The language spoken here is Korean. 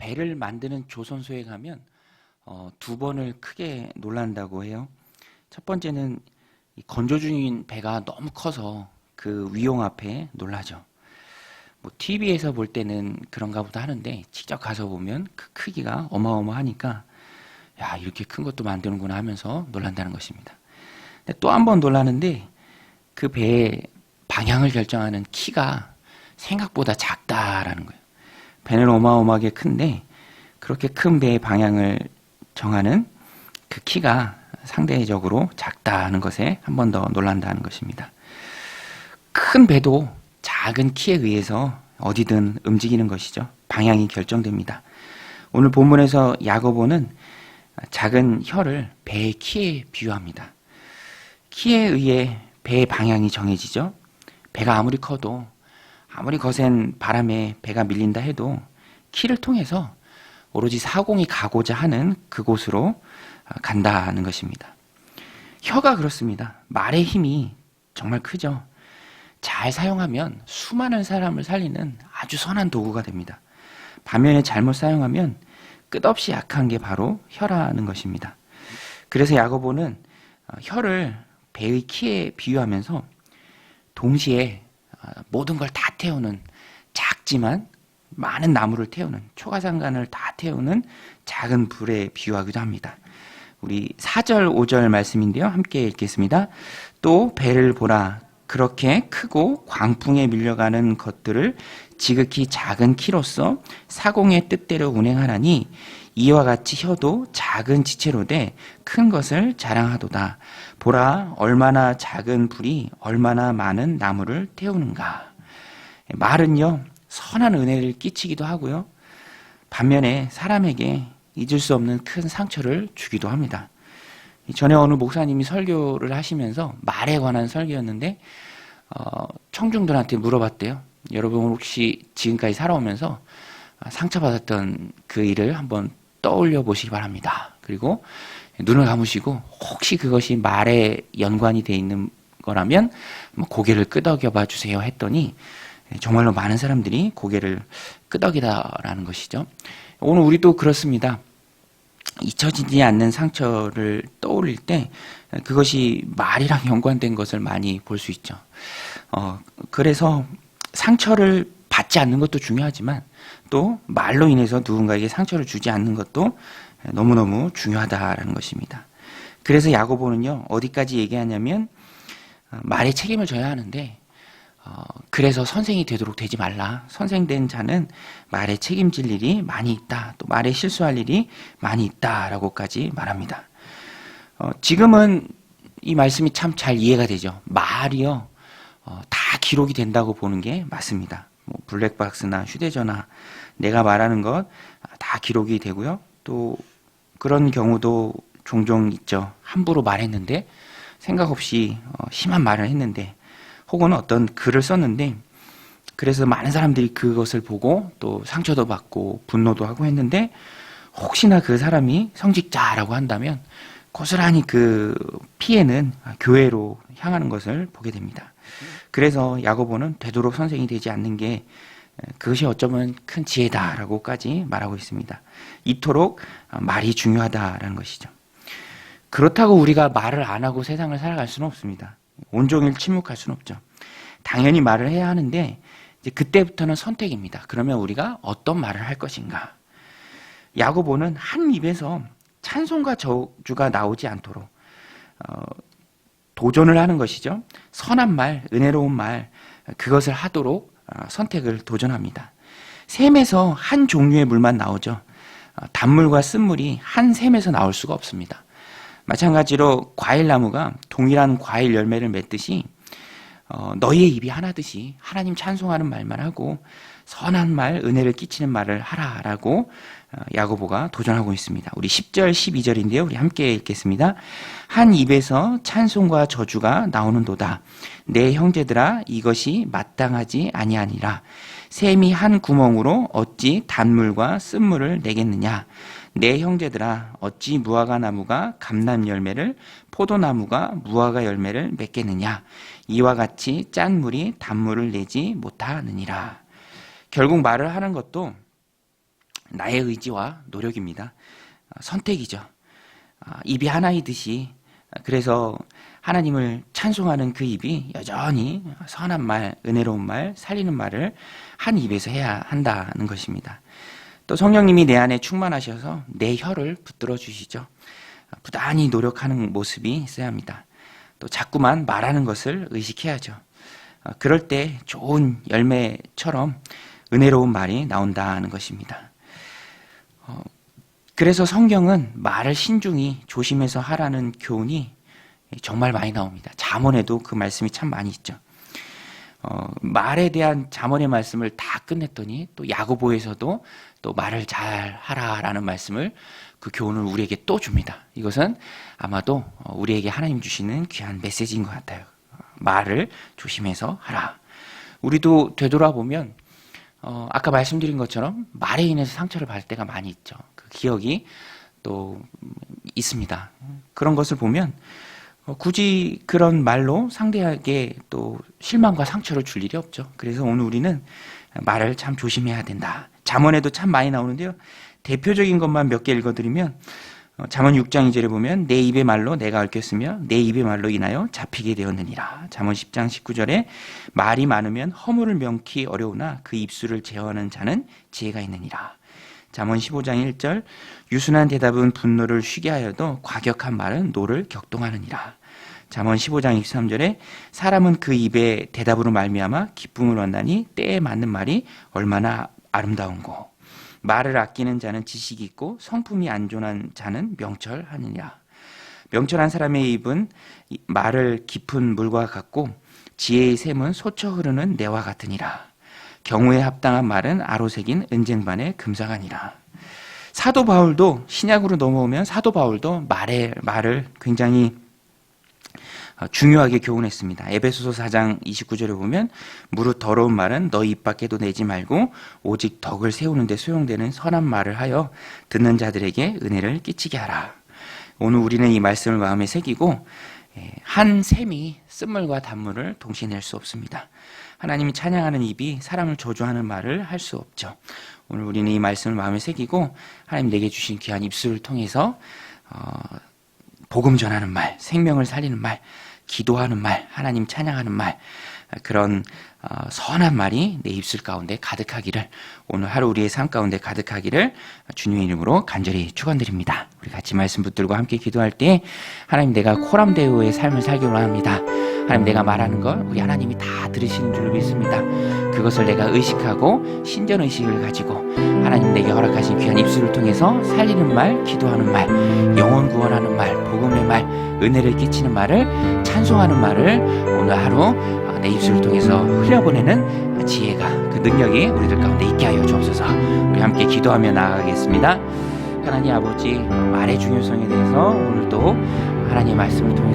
배를 만드는 조선소에 가면 두 번을 크게 놀란다고 해요. 첫 번째는 이 건조 중인 배가 너무 커서 그 위용 앞에 놀라죠. 뭐 TV에서 볼 때는 그런가 보다 하는데 직접 가서 보면 그 크기가 어마어마하니까 야, 이렇게 큰 것도 만드는구나 하면서 놀란다는 것입니다. 또 한 번 놀라는데 그 배의 방향을 결정하는 키가 생각보다 작다라는 거예요. 배는 어마어마하게 큰데 그렇게 큰 배의 방향을 정하는 그 키가 상대적으로 작다는 것에 한 번 더 놀란다는 것입니다. 큰 배도 작은 키에 의해서 어디든 움직이는 것이죠. 방향이 결정됩니다. 오늘 본문에서 야고보는 작은 혀를 배의 키에 비유합니다. 키에 의해 배의 방향이 정해지죠. 배가 아무리 커도 아무리 거센 바람에 배가 밀린다 해도 키를 통해서 오로지 사공이 가고자 하는 그곳으로 간다는 것입니다. 혀가 그렇습니다. 말의 힘이 정말 크죠. 잘 사용하면 수많은 사람을 살리는 아주 선한 도구가 됩니다. 반면에 잘못 사용하면 끝없이 약한 게 바로 혀라는 것입니다. 그래서 야고보는 혀를 배의 키에 비유하면서 동시에 모든 걸 다 태우는 작지만 많은 나무를 태우는 초가상간을 다 태우는 작은 불에 비유하기도 합니다. 우리 4절 5절 말씀인데요. 함께 읽겠습니다. 또 배를 보라. 그렇게 크고 광풍에 밀려가는 것들을 지극히 작은 키로서 사공의 뜻대로 운행하라니 이와 같이 혀도 작은 지체로 돼 큰 것을 자랑하도다. 보라, 얼마나 작은 불이 얼마나 많은 나무를 태우는가. 말은요, 선한 은혜를 끼치기도 하고요. 반면에 사람에게 잊을 수 없는 큰 상처를 주기도 합니다. 전에 어느 목사님이 설교를 하시면서 말에 관한 설교였는데 청중들한테 물어봤대요. 여러분 혹시 지금까지 살아오면서 상처받았던 그 일을 한번 떠올려 보시기 바랍니다. 그리고 눈을 감으시고 혹시 그것이 말에 연관이 돼 있는 거라면 고개를 끄덕여 봐 주세요 했더니 정말로 많은 사람들이 고개를 끄덕이다라는 것이죠. 오늘 우리도 그렇습니다. 잊혀지지 않는 상처를 떠올릴 때 그것이 말이랑 연관된 것을 많이 볼 수 있죠. 그래서 상처를 받지 않는 것도 중요하지만 또 말로 인해서 누군가에게 상처를 주지 않는 것도 너무너무 중요하다라는 것입니다. 그래서 야고보는요, 어디까지 얘기하냐면 말에 책임을 져야 하는데 그래서 선생이 되도록 되지 말라. 선생된 자는 말에 책임질 일이 많이 있다. 또 말에 실수할 일이 많이 있다라고까지 말합니다. 지금은 이 말씀이 참 잘 이해가 되죠. 말이요, 다 기록이 된다고 보는 게 맞습니다. 뭐 블랙박스나 휴대전화, 내가 말하는 것 다 기록이 되고요. 또 그런 경우도 종종 있죠. 함부로 말했는데 생각 없이 심한 말을 했는데 혹은 어떤 글을 썼는데 그래서 많은 사람들이 그것을 보고 또 상처도 받고 분노도 하고 했는데 혹시나 그 사람이 성직자라고 한다면 고스란히 그 피해는 교회로 향하는 것을 보게 됩니다. 그래서 야고보는 되도록 선생이 되지 않는 게 그것이 어쩌면 큰 지혜다라고까지 말하고 있습니다. 이토록 말이 중요하다라는 것이죠. 그렇다고 우리가 말을 안 하고 세상을 살아갈 수는 없습니다. 온종일 침묵할 수는 없죠. 당연히 말을 해야 하는데 이제 그때부터는 선택입니다. 그러면 우리가 어떤 말을 할 것인가? 야고보는 한 입에서 찬송과 저주가 나오지 않도록 도전을 하는 것이죠. 선한 말, 은혜로운 말, 그것을 하도록 선택을 도전합니다. 샘에서 한 종류의 물만 나오죠. 단물과 쓴물이 한 샘에서 나올 수가 없습니다. 마찬가지로 과일나무가 동일한 과일 열매를 맺듯이 너희의 입이 하나듯이 하나님 찬송하는 말만 하고 선한 말, 은혜를 끼치는 말을 하라라고 야고보가 도전하고 있습니다. 우리 10절, 12절인데요. 우리 함께 읽겠습니다. 한 입에서 찬송과 저주가 나오는도다. 내 형제들아, 이것이 마땅하지 아니하니라. 샘이 한 구멍으로 어찌 단물과 쓴물을 내겠느냐. 내 형제들아, 어찌 무화과 나무가 감람 열매를, 포도나무가 무화과 열매를 맺겠느냐. 이와 같이 짠 물이 단물을 내지 못하느니라. 결국 말을 하는 것도 나의 의지와 노력입니다. 선택이죠. 입이 하나이듯이 그래서 하나님을 찬송하는 그 입이 여전히 선한 말, 은혜로운 말, 살리는 말을 한 입에서 해야 한다는 것입니다. 또 성령님이 내 안에 충만하셔서 내 혀를 붙들어 주시죠. 부단히 노력하는 모습이 있어야 합니다. 또 자꾸만 말하는 것을 의식해야죠. 그럴 때 좋은 열매처럼 은혜로운 말이 나온다는 것입니다. 그래서 성경은 말을 신중히 조심해서 하라는 교훈이 정말 많이 나옵니다. 잠언에도 그 말씀이 참 많이 있죠. 말에 대한 잠언의 말씀을 다 끝냈더니 또 야고보에서도 또 말을 잘 하라라는 말씀을 그 교훈을 우리에게 또 줍니다. 이것은 아마도 우리에게 하나님 주시는 귀한 메시지인 것 같아요. 말을 조심해서 하라. 우리도 되돌아보면 아까 말씀드린 것처럼 말에 인해서 상처를 받을 때가 많이 있죠. 그 기억이 또 있습니다. 그런 것을 보면 굳이 그런 말로 상대에게 또 실망과 상처를 줄 일이 없죠. 그래서 오늘 우리는 말을 참 조심해야 된다. 잠언에도 참 많이 나오는데요. 대표적인 것만 몇 개 읽어드리면 잠언 6장 2절에 보면 내 입의 말로 내가 얽혔으며 내 입의 말로 인하여 잡히게 되었느니라. 잠언 10장 19절에 말이 많으면 허물을 명키 어려우나 그 입술을 제어하는 자는 지혜가 있느니라. 잠언 15장 1절 유순한 대답은 분노를 쉬게 하여도 과격한 말은 노를 격동하느니라. 잠언 15장 23절에 사람은 그 입의 대답으로 말미암아 기쁨을 얻나니 때에 맞는 말이 얼마나 아름다운고 말을 아끼는 자는 지식이 있고 성품이 안전한 자는 명철하느니라. 명철한 사람의 입은 말을 깊은 물과 같고 지혜의 샘은 솟쳐 흐르는 내와 같으니라. 경우에 합당한 말은 아로새긴 은쟁반의 금사가니라. 사도 바울도 신약으로 넘어오면 사도 바울도 말을 굉장히 중요하게 교훈했습니다. 에베소서 4장 29절에 보면 무릇 더러운 말은 너희 입 밖에도 내지 말고 오직 덕을 세우는 데 소용되는 선한 말을 하여 듣는 자들에게 은혜를 끼치게 하라. 오늘 우리는 이 말씀을 마음에 새기고 한 샘이 쓴물과 단물을 동시에 낼 수 없습니다. 하나님이 찬양하는 입이 사람을 저주하는 말을 할 수 없죠. 오늘 우리는 이 말씀을 마음에 새기고 하나님 내게 주신 귀한 입술을 통해서 복음 전하는 말, 생명을 살리는 말, 기도하는 말, 하나님 찬양하는 말, 그런 선한 말이 내 입술 가운데 가득하기를, 오늘 하루 우리의 삶 가운데 가득하기를 주님의 이름으로 간절히 축원드립니다. 우리 같이 말씀 붙들고 함께 기도할 때 하나님 내가 코람데오의 삶을 살기 원합니다. 하나님 내가 말하는 걸 우리 하나님이 다 들으시는 줄로 믿습니다. 그것을 내가 의식하고 신전의식을 가지고 하나님 내게 허락하신 귀한 입술을 통해서 살리는 말, 기도하는 말, 영혼 구원하는 말, 복음의 말, 은혜를 끼치는 말을, 찬송하는 말을 오늘 하루 내 입술을 통해서 흘려보내는 지혜가, 그 능력이 우리들 가운데 있게 하여 주옵소서. 우리 함께 기도하며 나아가겠습니다. 하나님 아버지, 말의 중요성에 대해서 오늘도 하나님의 말씀을 통해서